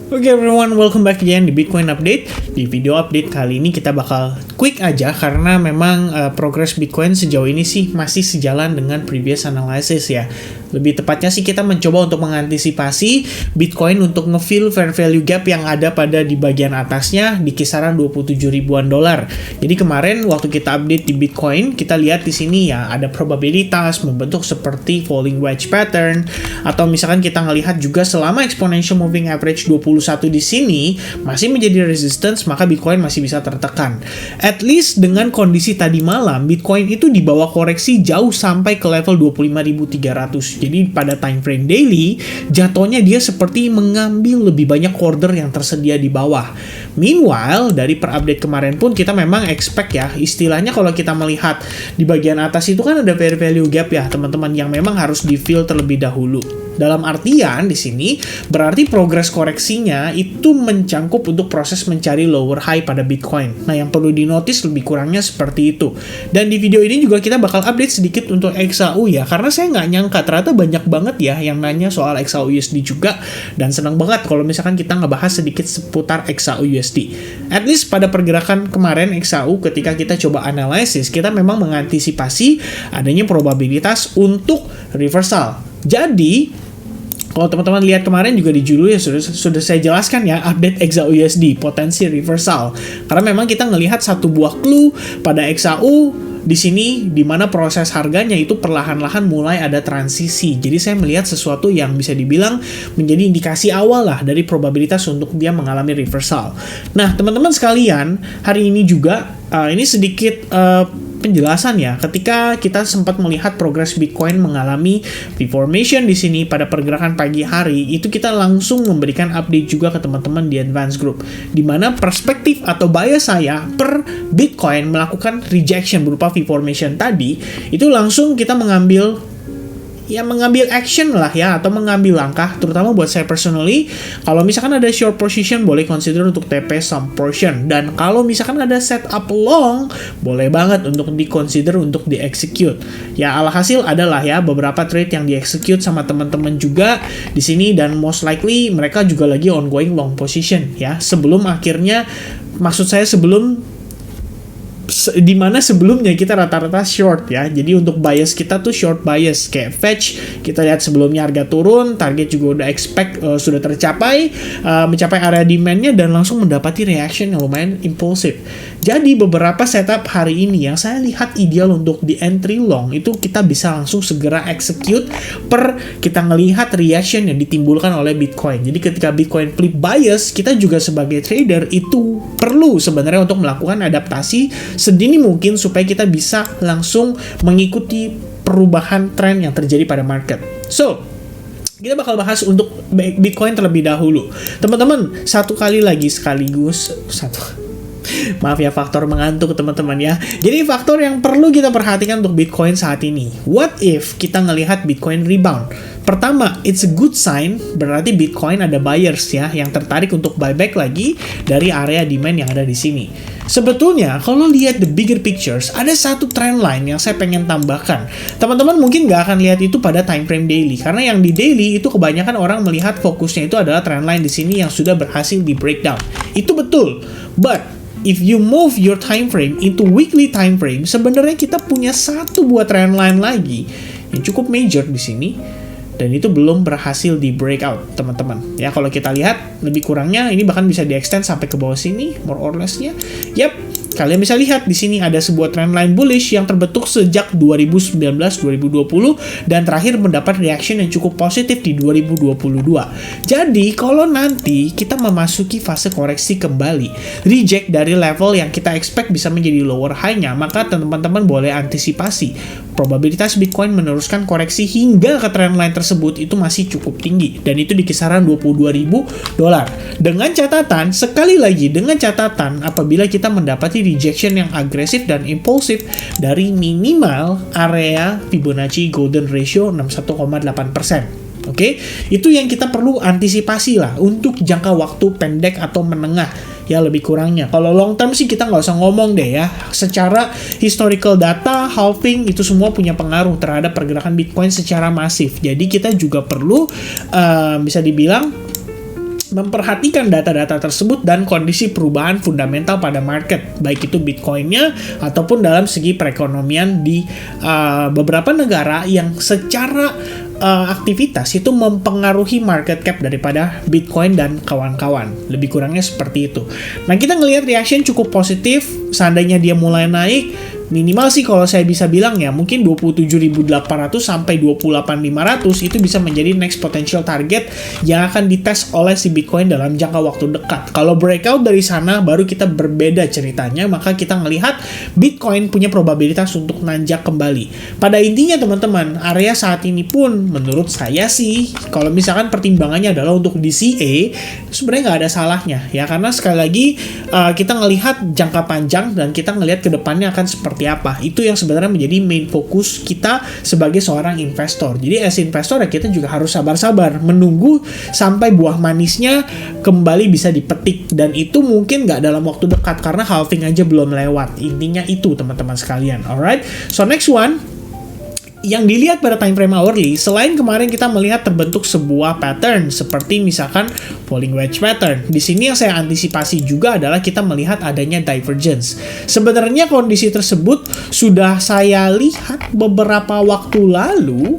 Oke everyone, welcome back again di Bitcoin Update. Di video update kali ini kita bakal quick aja karena memang progress Bitcoin sejauh ini sih masih sejalan dengan previous analysis ya. Lebih tepatnya sih kita mencoba untuk mengantisipasi Bitcoin untuk nge-fill fair value gap yang ada pada di bagian atasnya di kisaran 27 ribuan dolar. Jadi kemarin waktu kita update di Bitcoin, kita lihat di sini ya ada probabilitas membentuk seperti falling wedge pattern, atau misalkan kita ngelihat juga selama exponential moving average 21 di sini masih menjadi resistance, maka Bitcoin masih bisa tertekan. At least dengan kondisi tadi malam, Bitcoin itu di bawah koreksi jauh sampai ke level 25.300. Jadi pada time frame daily, jatuhnya dia seperti mengambil lebih banyak order yang tersedia di bawah. Meanwhile, dari per update kemarin pun kita memang expect ya, istilahnya kalau kita melihat di bagian atas itu kan ada fair value gap ya, teman-teman, yang memang harus di-fill terlebih dahulu. Dalam artian di sini berarti progres koreksinya itu mencangkup untuk proses mencari lower high pada Bitcoin. Nah, yang perlu dinotis lebih kurangnya seperti itu. Dan di video ini juga kita bakal update sedikit untuk XAU ya, karena saya nggak nyangka ternyata banyak banget ya yang nanya soal XAUUSD juga, dan senang banget kalau misalkan kita ngebahas sedikit seputar XAUUSD. At least pada pergerakan kemarin XAU ketika kita coba analisis, kita memang mengantisipasi adanya probabilitas untuk reversal. Jadi kalau teman-teman lihat kemarin juga di judulnya sudah saya jelaskan ya, update XAUUSD potensi reversal. Karena memang kita ngelihat satu buah clue pada XAU di sini di mana proses harganya itu perlahan-lahan mulai ada transisi. Jadi saya melihat sesuatu yang bisa dibilang menjadi indikasi awal lah dari probabilitas untuk dia mengalami reversal. Nah, teman-teman sekalian, hari ini juga ini sedikit penjelasan ya, ketika kita sempat melihat progres Bitcoin mengalami V-formation di sini pada pergerakan pagi hari, itu kita langsung memberikan update juga ke teman-teman di advance group, di mana perspektif atau bias saya per Bitcoin melakukan rejection berupa V-formation tadi, itu langsung kita mengambil action lah ya, atau mengambil langkah, terutama buat saya personally, kalau misalkan ada short position boleh consider untuk TP some portion, dan kalau misalkan ada setup long boleh banget untuk di-consider untuk di-execute. Ya alhasil adalah ya beberapa trade yang di-execute sama teman-teman juga di sini, dan most likely mereka juga lagi ongoing long position ya, sebelum akhirnya, maksud saya dimana sebelumnya kita rata-rata short ya. Jadi untuk bias kita tuh short bias kayak fetch, kita lihat sebelumnya harga turun, target juga udah expect sudah tercapai, mencapai area demandnya, dan langsung mendapati reaction yang lumayan impulsif. Jadi beberapa setup hari ini yang saya lihat ideal untuk di entry long itu kita bisa langsung segera execute per kita ngelihat reaction yang ditimbulkan oleh Bitcoin. Jadi ketika Bitcoin flip bias, kita juga sebagai trader itu perlu sebenarnya untuk melakukan adaptasi sedini mungkin supaya kita bisa langsung mengikuti perubahan tren yang terjadi pada market. So, kita bakal bahas untuk Bitcoin terlebih dahulu. Teman-teman, maaf ya, faktor mengantuk teman-teman ya. Jadi faktor yang perlu kita perhatikan untuk Bitcoin saat ini. What if kita ngelihat Bitcoin rebound? Pertama, it's a good sign, berarti Bitcoin ada buyers ya yang tertarik untuk buyback lagi dari area demand yang ada di sini. Sebetulnya kalau lihat the bigger pictures, ada satu trend line yang saya pengen tambahkan. Teman-teman mungkin nggak akan lihat itu pada time frame daily, karena yang di daily itu kebanyakan orang melihat fokusnya itu adalah trend line di sini yang sudah berhasil di breakdown. Itu betul, but if you move your time frame into weekly time frame, sebenarnya kita punya satu buah trend line lagi yang cukup major di sini, dan itu belum berhasil di breakout, teman-teman. Ya, kalau kita lihat lebih kurangnya ini bahkan bisa di-extend sampai ke bawah sini, more or less-nya. Yap, kalian bisa lihat di sini ada sebuah trendline bullish yang terbentuk sejak 2019-2020 dan terakhir mendapat reaction yang cukup positif di 2022. Jadi, kalau nanti kita memasuki fase koreksi kembali, reject dari level yang kita expect bisa menjadi lower high-nya, maka teman-teman boleh antisipasi probabilitas Bitcoin meneruskan koreksi hingga ke trendline tersebut itu masih cukup tinggi, dan itu di kisaran 22.000 dolar. Dengan catatan, sekali lagi dengan catatan, apabila kita mendapati rejection yang agresif dan impulsif dari minimal area Fibonacci Golden Ratio 61,8%. Oke, itu yang kita perlu antisipasi lah untuk jangka waktu pendek atau menengah. Ya lebih kurangnya. Kalau long term sih kita nggak usah ngomong deh ya. Secara historical data, halving itu semua punya pengaruh terhadap pergerakan Bitcoin secara masif. Jadi kita juga perlu bisa dibilang memperhatikan data-data tersebut dan kondisi perubahan fundamental pada market, baik itu Bitcoin-nya ataupun dalam segi perekonomian di beberapa negara yang secara aktivitas itu mempengaruhi market cap daripada Bitcoin dan kawan-kawan. Lebih kurangnya seperti itu. Nah, kita ngelihat reaction cukup positif. Seandainya dia mulai naik, minimal sih kalau saya bisa bilang ya, mungkin 27.800 sampai 28.500 itu bisa menjadi next potential target yang akan dites oleh si Bitcoin dalam jangka waktu dekat. Kalau breakout dari sana baru kita berbeda ceritanya, maka kita ngelihat Bitcoin punya probabilitas untuk nanjak kembali. Pada intinya teman-teman, area saat ini pun menurut saya sih, kalau misalkan pertimbangannya adalah untuk DCA, sebenarnya nggak ada salahnya ya, karena sekali lagi kita ngelihat jangka panjang dan kita ngelihat ke depannya akan seperti apa. Itu yang sebenarnya menjadi main fokus kita sebagai seorang investor. Jadi as investor ya kita juga harus sabar-sabar menunggu sampai buah manisnya kembali bisa dipetik, dan itu mungkin nggak dalam waktu dekat karena halving aja belum lewat. Intinya itu teman-teman sekalian. Alright, so next one yang dilihat pada time frame hourly, selain kemarin kita melihat terbentuk sebuah pattern seperti misalkan falling wedge pattern. Di sini yang saya antisipasi juga adalah kita melihat adanya divergence. Sebenarnya kondisi tersebut sudah saya lihat beberapa waktu lalu.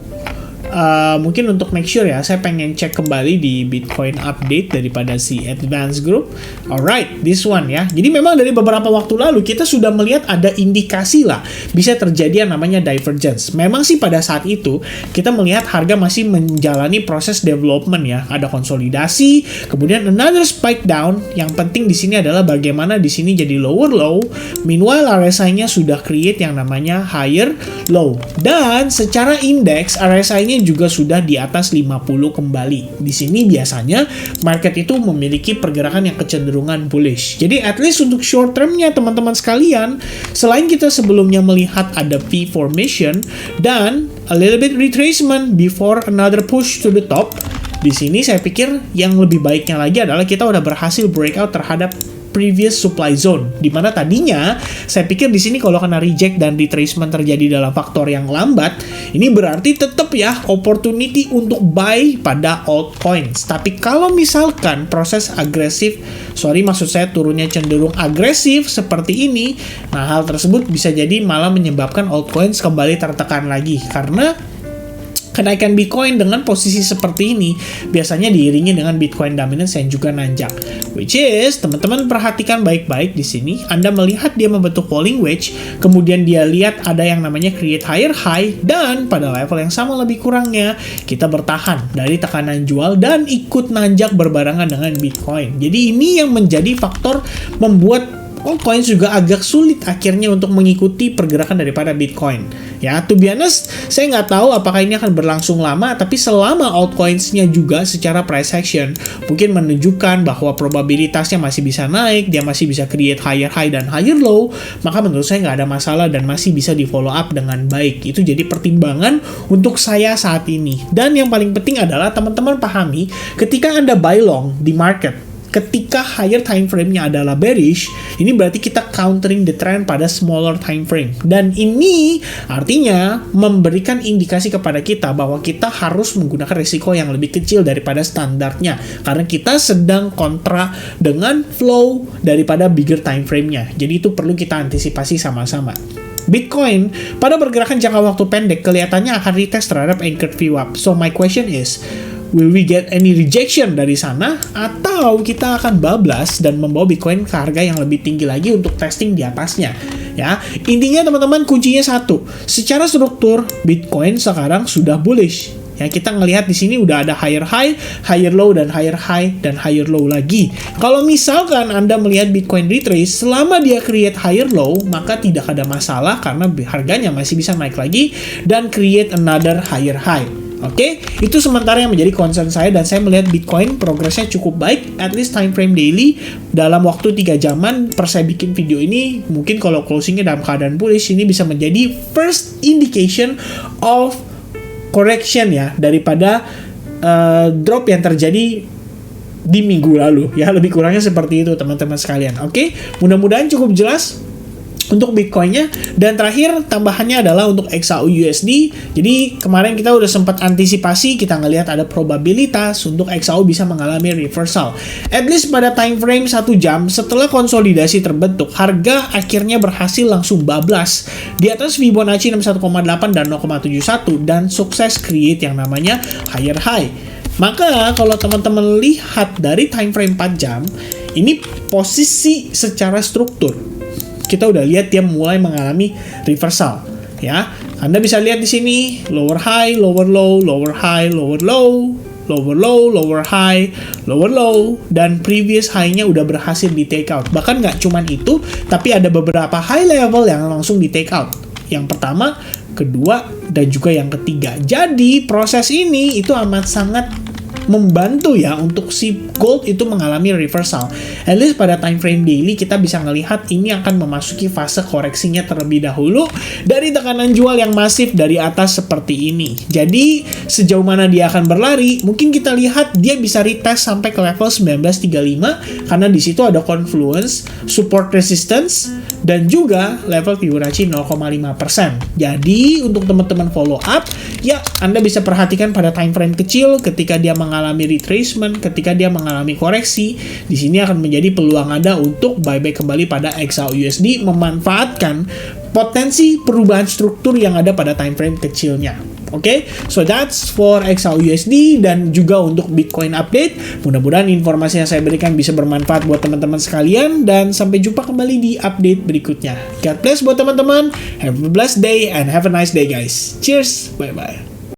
Mungkin untuk make sure ya, saya pengen cek kembali di Bitcoin update daripada si Advance Group. Alright, this one ya. Jadi memang dari beberapa waktu lalu kita sudah melihat ada indikasi lah bisa terjadi yang namanya divergence. Memang sih pada saat itu kita melihat harga masih menjalani proses development ya. Ada konsolidasi, kemudian another spike down. Yang penting di sini adalah bagaimana di sini jadi lower low. Meanwhile RSI-nya sudah create yang namanya higher low. Dan secara indeks RSI-nya juga sudah di atas 50 kembali. Di sini biasanya market itu memiliki pergerakan yang kecenderungan bullish. Jadi at least untuk short term-nya teman-teman sekalian, selain kita sebelumnya melihat ada V formation dan a little bit retracement before another push to the top, di sini saya pikir yang lebih baiknya lagi adalah kita udah berhasil breakout terhadap previous supply zone, di mana tadinya saya pikir di sini kalau kena reject dan retracement terjadi dalam faktor yang lambat, ini berarti tetap ya opportunity untuk buy pada altcoins. Tapi kalau misalkan proses agresif, maksud saya turunnya cenderung agresif seperti ini, nah hal tersebut bisa jadi malah menyebabkan altcoins kembali tertekan lagi, karena kenaikan Bitcoin dengan posisi seperti ini biasanya diiringi dengan Bitcoin dominance yang juga nanjak. Which is, teman-teman perhatikan baik-baik di sini. Anda melihat dia membentuk falling wedge, kemudian dia lihat ada yang namanya create higher high, dan pada level yang sama lebih kurangnya kita bertahan dari tekanan jual dan ikut nanjak berbarengan dengan Bitcoin. Jadi ini yang menjadi faktor membuat altcoins juga agak sulit akhirnya untuk mengikuti pergerakan daripada Bitcoin. Ya, to be honest, saya nggak tahu apakah ini akan berlangsung lama, tapi selama altcoins-nya juga secara price action mungkin menunjukkan bahwa probabilitasnya masih bisa naik, dia masih bisa create higher high dan higher low, maka menurut saya nggak ada masalah dan masih bisa di follow up dengan baik. Itu jadi pertimbangan untuk saya saat ini. Dan yang paling penting adalah teman-teman pahami, ketika Anda buy long di market, ketika higher time frame-nya adalah bearish, ini berarti kita countering the trend pada smaller time frame. Dan ini artinya memberikan indikasi kepada kita bahwa kita harus menggunakan risiko yang lebih kecil daripada standarnya, karena kita sedang kontra dengan flow daripada bigger time frame-nya. Jadi itu perlu kita antisipasi sama-sama. Bitcoin pada pergerakan jangka waktu pendek kelihatannya akan retest terhadap anchored VWAP. So my question is, will we get any rejection dari sana, atau kita akan bablas dan membawa Bitcoin ke harga yang lebih tinggi lagi untuk testing di atasnya? Ya, intinya teman-teman kuncinya satu. Secara struktur Bitcoin sekarang sudah bullish. Ya, kita ngelihat di sini udah ada higher high, higher low, dan higher high, dan higher low lagi. Kalau misalkan Anda melihat Bitcoin retrace, selama dia create higher low, maka tidak ada masalah karena harganya masih bisa naik lagi dan create another higher high. Oke, itu sementara yang menjadi concern saya, dan saya melihat Bitcoin progresnya cukup baik, at least time frame daily dalam waktu 3 jaman per saya bikin video ini. Mungkin kalau closingnya dalam keadaan bullish, ini bisa menjadi first indication of correction ya, daripada drop yang terjadi di minggu lalu ya. Lebih kurangnya seperti itu teman-teman sekalian. Oke, mudah-mudahan cukup jelas. untuk Bitcoin-nya. Dan terakhir tambahannya adalah untuk XAU-USD. Jadi kemarin kita udah sempat antisipasi, kita ngelihat ada probabilitas untuk XAU bisa mengalami reversal. At least pada time frame 1 jam setelah konsolidasi terbentuk, harga akhirnya berhasil langsung bablas di atas Fibonacci 61,8 dan 0,71 dan sukses create yang namanya higher high. Maka kalau teman-teman lihat dari time frame 4 jam, ini posisi secara struktur kita udah lihat dia mulai mengalami reversal, ya. Anda bisa lihat di sini lower high, lower low, lower high, lower low, lower low, lower high, lower low, dan previous high-nya udah berhasil di take out. Bahkan nggak cuman itu, tapi ada beberapa high level yang langsung di take out. Yang pertama, kedua, dan juga yang ketiga. Jadi proses ini itu amat sangat membantu ya untuk si gold itu mengalami reversal. At least pada time frame daily kita bisa melihat ini akan memasuki fase koreksinya terlebih dahulu dari tekanan jual yang masif dari atas seperti ini. Jadi sejauh mana dia akan berlari, mungkin kita lihat dia bisa retest sampai ke level 1935 karena di situ ada confluence, support resistance, dan juga level Fibonacci 0,5%. Jadi untuk teman-teman follow up, ya Anda bisa perhatikan pada time frame kecil ketika dia mengalami retracement, ketika dia mengalami koreksi, di sini akan menjadi peluang Anda untuk buyback kembali pada XAU-USD, memanfaatkan potensi perubahan struktur yang ada pada time frame kecilnya. Oke, so that's for XAU-USD dan juga untuk Bitcoin update. Mudah-mudahan informasi yang saya berikan bisa bermanfaat buat teman-teman sekalian dan sampai jumpa kembali di update berikutnya. God bless buat teman-teman. Have a blessed day and have a nice day guys. Cheers. Bye-bye.